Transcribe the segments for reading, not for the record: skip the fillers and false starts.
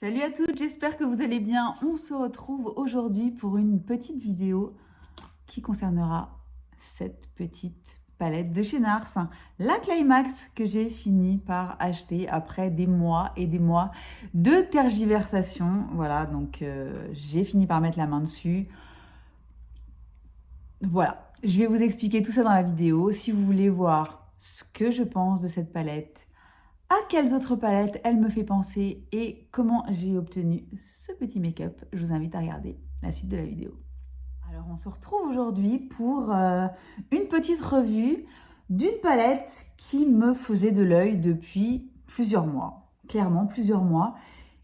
Salut à toutes, j'espère que vous allez bien. On se retrouve aujourd'hui pour une petite vidéo qui concernera cette petite palette de chez NARS, la Climax que j'ai fini par acheter après des mois et des mois de tergiversation. Voilà, donc j'ai fini par mettre la main dessus. Voilà, je vais vous expliquer tout ça dans la vidéo. Si vous voulez voir ce que je pense de cette palette, à quelles autres palettes elle me fait penser et comment j'ai obtenu ce petit make-up, je vous invite à regarder la suite de la vidéo. Alors on se retrouve aujourd'hui pour une petite revue d'une palette qui me faisait de l'œil depuis plusieurs mois, clairement plusieurs mois,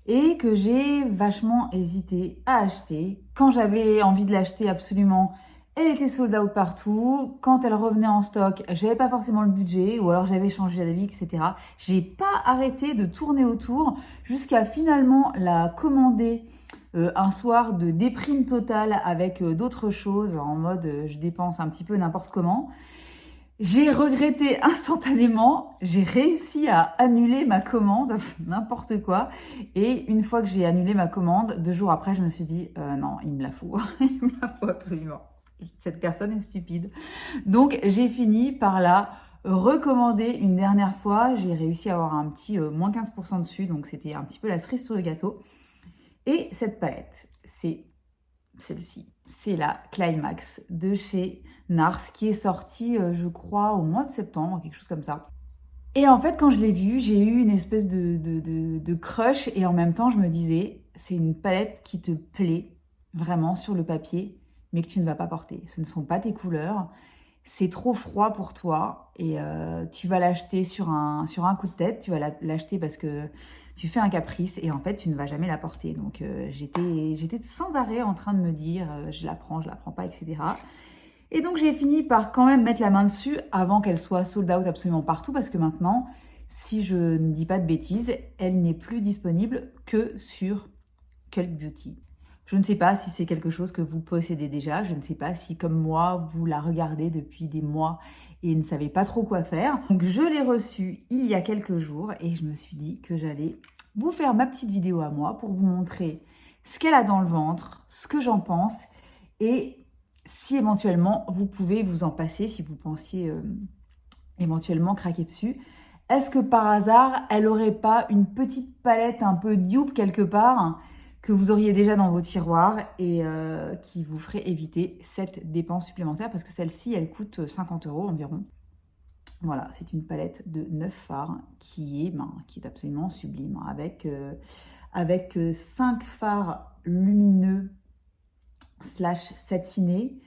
et que j'ai vachement hésité à acheter. Quand j'avais envie de l'acheter absolument, elle était sold out partout. Quand elle revenait en stock, j'avais pas forcément le budget ou alors j'avais changé d'avis, etc. J'ai pas arrêté de tourner autour jusqu'à finalement la commander un soir de déprime totale avec d'autres choses en mode je dépense un petit peu n'importe comment. J'ai regretté instantanément, j'ai réussi à annuler ma commande, n'importe quoi. Et une fois que j'ai annulé ma commande, 2 jours après, je me suis dit, non, il me la faut, il me la faut absolument. Cette personne est stupide. Donc, j'ai fini par la recommander une dernière fois. J'ai réussi à avoir un petit moins 15% dessus, donc c'était un petit peu la cerise sur le gâteau. Et cette palette, c'est celle-ci. C'est la Climax de chez NARS qui est sortie, je crois, au mois de septembre, quelque chose comme ça. Et en fait, quand je l'ai vue, j'ai eu une espèce de crush et en même temps, je me disais, c'est une palette qui te plaît vraiment sur le papier, mais que tu ne vas pas porter. Ce ne sont pas tes couleurs, c'est trop froid pour toi et tu vas l'acheter sur un coup de tête, tu vas l'acheter parce que tu fais un caprice et en fait tu ne vas jamais la porter. Donc j'étais sans arrêt en train de me dire je la prends pas, etc. Et donc j'ai fini par quand même mettre la main dessus avant qu'elle soit sold out absolument partout parce que maintenant, si je ne dis pas de bêtises, elle n'est plus disponible que sur Cult Beauty. Je ne sais pas si c'est quelque chose que vous possédez déjà, je ne sais pas si comme moi, vous la regardez depuis des mois et ne savez pas trop quoi faire. Donc je l'ai reçue il y a quelques jours et je me suis dit que j'allais vous faire ma petite vidéo à moi pour vous montrer ce qu'elle a dans le ventre, ce que j'en pense et si éventuellement vous pouvez vous en passer, si vous pensiez éventuellement craquer dessus. Est-ce que par hasard, elle n'aurait pas une petite palette un peu dupe quelque part que vous auriez déjà dans vos tiroirs et qui vous ferait éviter cette dépense supplémentaire parce que celle-ci, elle coûte 50 € environ. Voilà, c'est une palette de 9 fards qui est absolument sublime avec 5 fards lumineux / satinés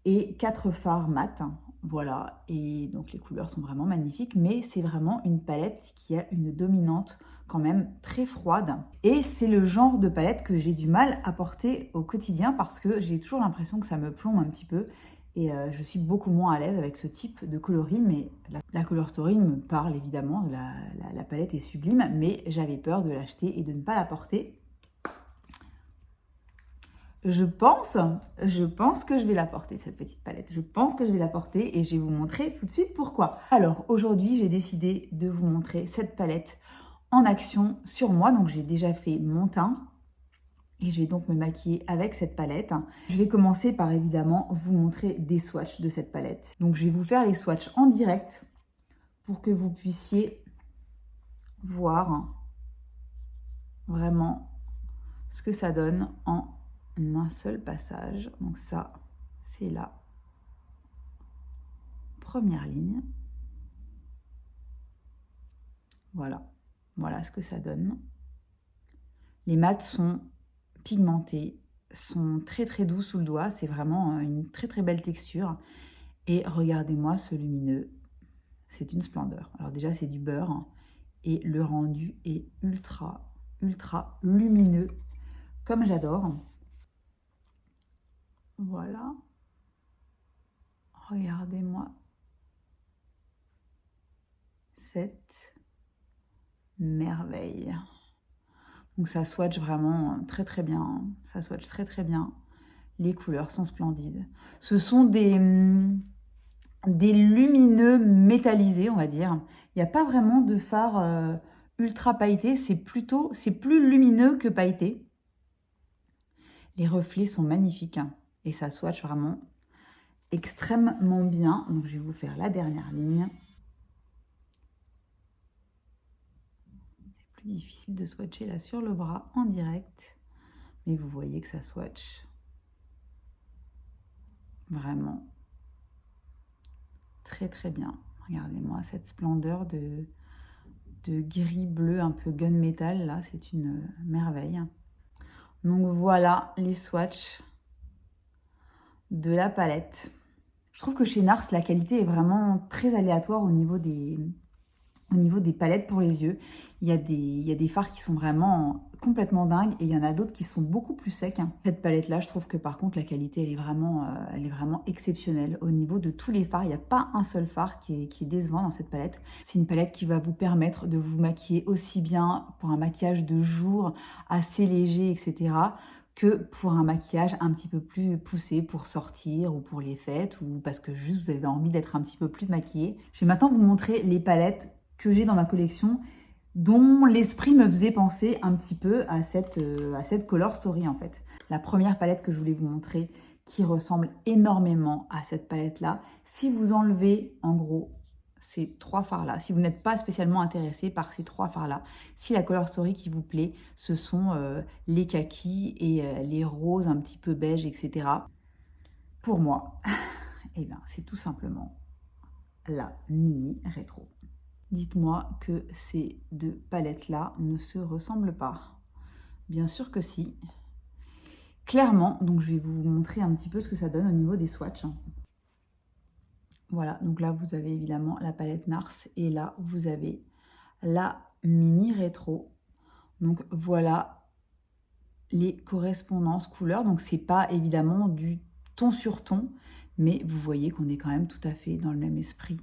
et 4 fards mat. Voilà, et donc les couleurs sont vraiment magnifiques, mais c'est vraiment une palette qui a une dominante quand même très froide. Et c'est le genre de palette que j'ai du mal à porter au quotidien parce que j'ai toujours l'impression que ça me plombe un petit peu et je suis beaucoup moins à l'aise avec ce type de coloris, mais la Color Story me parle évidemment, la palette est sublime, mais j'avais peur de l'acheter et de ne pas la porter. Je pense que je vais la porter, cette petite palette. Je pense que je vais la porter et je vais vous montrer tout de suite pourquoi. Alors, aujourd'hui, j'ai décidé de vous montrer cette palette en action sur moi. Donc, j'ai déjà fait mon teint et je vais donc me maquiller avec cette palette. Je vais commencer par, évidemment, vous montrer des swatchs de cette palette. Donc, je vais vous faire les swatchs en direct pour que vous puissiez voir vraiment ce que ça donne en un seul passage. Donc ça, c'est la première ligne. Voilà, voilà ce que ça donne. Les mats sont pigmentés, sont très très doux sous le doigt. C'est vraiment une très très belle texture. Et regardez-moi ce lumineux, c'est une splendeur. Alors déjà, c'est du beurre et le rendu est ultra ultra lumineux, comme j'adore. Voilà. Regardez-moi cette merveille. Donc ça swatch vraiment très très bien. Ça swatch très très bien. Les couleurs sont splendides. Ce sont des lumineux métallisés, on va dire. Il n'y a pas vraiment de fard ultra pailleté, c'est plus lumineux que pailleté. Les reflets sont magnifiques hein, et ça swatch vraiment extrêmement bien. Donc je vais vous faire la dernière ligne. C'est plus difficile de swatcher là sur le bras en direct, mais vous voyez que ça swatch vraiment très très bien. Regardez-moi cette splendeur de gris bleu un peu gunmetal là, c'est une merveille. Donc voilà les swatchs de la palette. Je trouve que chez NARS, la qualité est vraiment très aléatoire au niveau des palettes pour les yeux. Il y a des fards qui sont vraiment complètement dingues et il y en a d'autres qui sont beaucoup plus secs. Hein. Cette palette-là, je trouve que par contre, la qualité, elle est vraiment exceptionnelle. Au niveau de tous les fards, il n'y a pas un seul fard qui est décevant dans cette palette. C'est une palette qui va vous permettre de vous maquiller aussi bien pour un maquillage de jour, assez léger, etc., que pour un maquillage un petit peu plus poussé pour sortir ou pour les fêtes ou parce que juste vous avez envie d'être un petit peu plus maquillé. Je vais maintenant vous montrer les palettes que j'ai dans ma collection dont l'esprit me faisait penser un petit peu à cette Color Story en fait. La première palette que je voulais vous montrer qui ressemble énormément à cette palette-là, si vous enlevez en gros ces trois fards-là, si vous n'êtes pas spécialement intéressé par ces trois fards-là, si la Color Story qui vous plaît, ce sont les kakis et les roses un petit peu beige, etc. Pour moi, eh ben, c'est tout simplement la mini rétro. Dites-moi que ces deux palettes-là ne se ressemblent pas. Bien sûr que si. Clairement, donc je vais vous montrer un petit peu ce que ça donne au niveau des swatchs. Voilà, donc là vous avez évidemment la palette NARS et là vous avez la mini rétro. Donc voilà les correspondances couleurs. Donc c'est pas évidemment du ton sur ton, mais vous voyez qu'on est quand même tout à fait dans le même esprit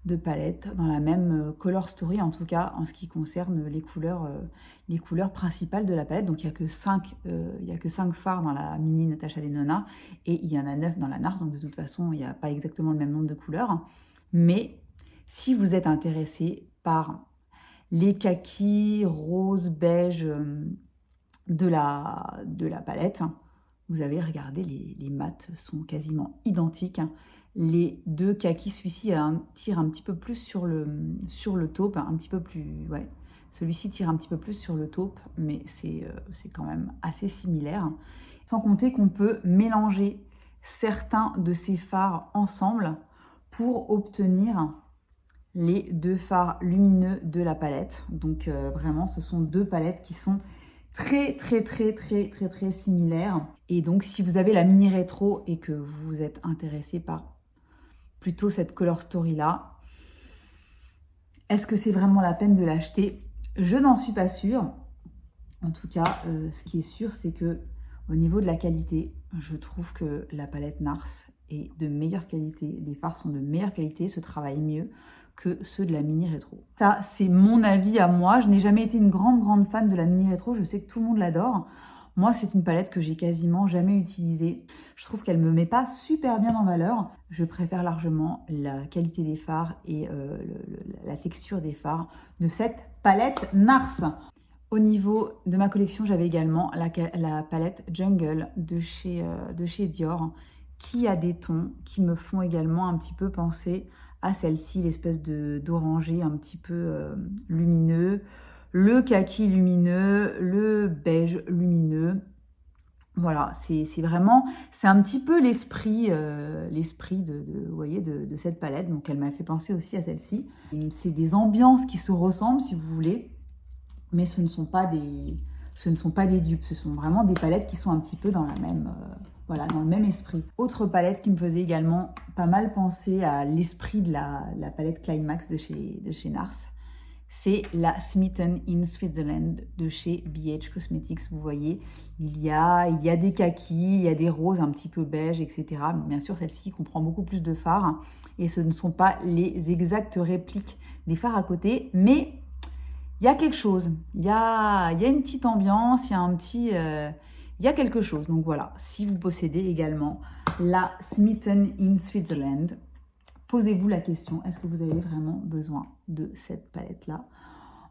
de palette, dans la même Color Story, en tout cas en ce qui concerne les couleurs principales de la palette. Donc il n'y a que 5 fards dans la mini Natasha Denona et il y en a 9 dans la NARS, donc de toute façon il n'y a pas exactement le même nombre de couleurs. Mais si vous êtes intéressé par les kakis rose beige de la palette, vous avez regardé, les mats sont quasiment identiques. Les deux kakis, celui-ci tire un petit peu plus sur le taupe, un petit peu plus, ouais. Celui-ci tire un petit peu plus sur le taupe, mais c'est quand même assez similaire. Sans compter qu'on peut mélanger certains de ces fards ensemble pour obtenir les deux fards lumineux de la palette. Donc vraiment, ce sont deux palettes qui sont très similaires. Et donc, si vous avez la mini rétro et que vous êtes intéressé par plutôt cette Color Story là, est-ce que c'est vraiment la peine de l'acheter? Je n'en suis pas sûre. En tout cas, ce qui est sûr, c'est que au niveau de la qualité, je trouve que la palette NARS est de meilleure qualité. Les fards sont de meilleure qualité, se travaillent mieux que ceux de la mini rétro. Ça, c'est mon avis à moi. Je n'ai jamais été une grande fan de la mini rétro. Je sais que tout le monde l'adore. Moi, c'est une palette que j'ai quasiment jamais utilisée. Je trouve qu'elle ne me met pas super bien en valeur. Je préfère largement la qualité des fards et la texture des fards de cette palette NARS. Au niveau de ma collection, j'avais également la palette Jungle de chez Dior, qui a des tons qui me font également un petit peu penser à celle-ci, l'espèce d'orangé un petit peu lumineux, le kaki lumineux, le beige lumineux. Voilà, c'est un petit peu l'esprit vous voyez, de cette palette. Donc elle m'a fait penser aussi à celle-ci. C'est des ambiances qui se ressemblent, si vous voulez, mais ce ne sont pas des dupes. Ce sont vraiment des palettes qui sont un petit peu dans dans le même esprit. Autre palette qui me faisait également pas mal penser à l'esprit de la palette Climax de chez NARS, c'est la Smitten in Switzerland de chez BH Cosmetics. Vous voyez, il y a des kakis, il y a des roses un petit peu beige, etc. Bien sûr, celle-ci comprend beaucoup plus de fards et ce ne sont pas les exactes répliques des fards à côté, mais il y a quelque chose. Il y a une petite ambiance, il y a quelque chose. Donc voilà, si vous possédez également la Smitten in Switzerland, posez-vous la question, est-ce que vous avez vraiment besoin de cette palette-là?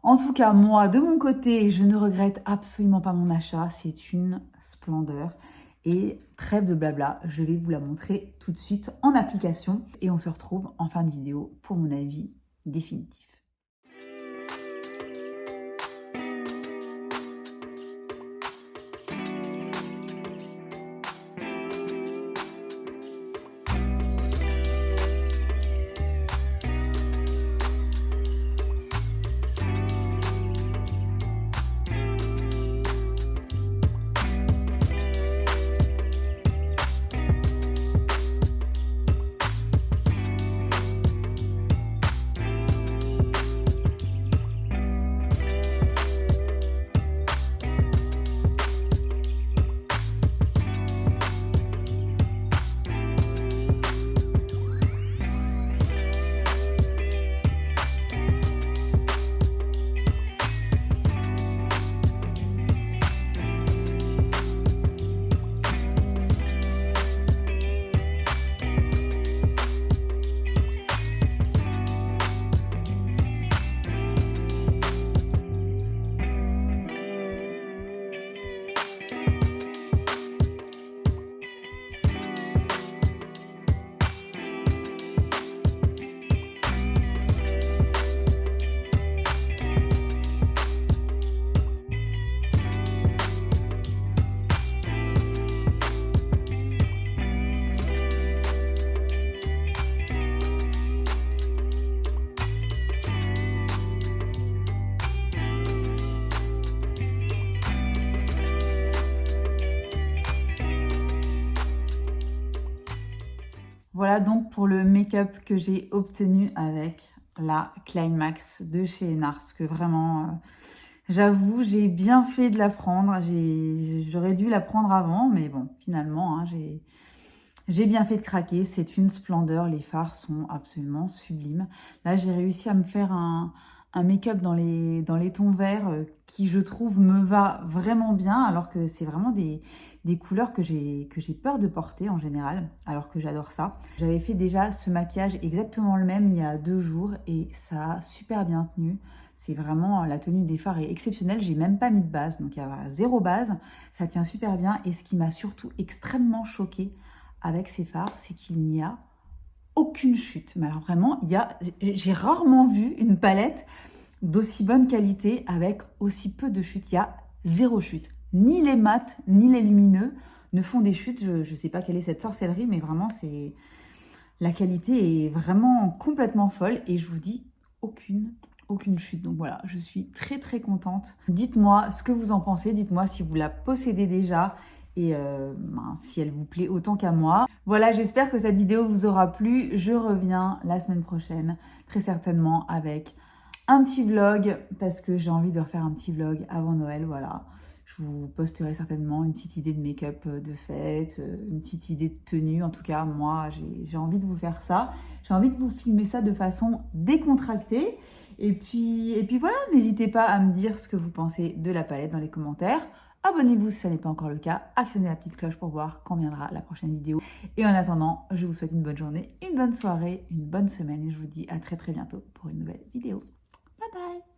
En tout cas, moi, de mon côté, je ne regrette absolument pas mon achat. C'est une splendeur. Et trêve de blabla, je vais vous la montrer tout de suite en application. Et on se retrouve en fin de vidéo pour mon avis définitif. Voilà donc pour le make-up que j'ai obtenu avec la Climax de chez NARS, que vraiment, j'avoue, j'ai bien fait de la prendre. J'aurais dû la prendre avant, mais bon, finalement, hein, j'ai bien fait de craquer. C'est une splendeur, les fards sont absolument sublimes. Là, j'ai réussi à me faire un make-up dans les tons verts qui, je trouve, me va vraiment bien, alors que c'est vraiment des couleurs que j'ai peur de porter en général, alors que j'adore ça. J'avais fait déjà ce maquillage exactement le même il y a 2 jours et ça a super bien tenu. C'est vraiment, la tenue des fards est exceptionnelle. J'ai même pas mis de base, donc il y a 0 base. Ça tient super bien et ce qui m'a surtout extrêmement choquée avec ces fards, c'est qu'il n'y a aucune chute. Mais alors vraiment, j'ai rarement vu une palette d'aussi bonne qualité avec aussi peu de chutes. Il y a 0 chute. Ni les mats, ni les lumineux ne font des chutes. Je ne sais pas quelle est cette sorcellerie, mais vraiment, la qualité est vraiment complètement folle. Et je vous dis, aucune chute. Donc voilà, je suis très très contente. Dites-moi ce que vous en pensez. Dites-moi si vous la possédez déjà et si elle vous plaît autant qu'à moi. Voilà, j'espère que cette vidéo vous aura plu. Je reviens la semaine prochaine, très certainement avec un petit vlog, parce que j'ai envie de refaire un petit vlog avant Noël, voilà. Je vous posterai certainement une petite idée de make-up de fête, une petite idée de tenue. En tout cas, moi, j'ai envie de vous faire ça. J'ai envie de vous filmer ça de façon décontractée. Et puis voilà, n'hésitez pas à me dire ce que vous pensez de la palette dans les commentaires. Abonnez-vous si ça n'est pas encore le cas. Actionnez la petite cloche pour voir quand viendra la prochaine vidéo. Et en attendant, je vous souhaite une bonne journée, une bonne soirée, une bonne semaine. Et je vous dis à très très bientôt pour une nouvelle vidéo. Bye bye!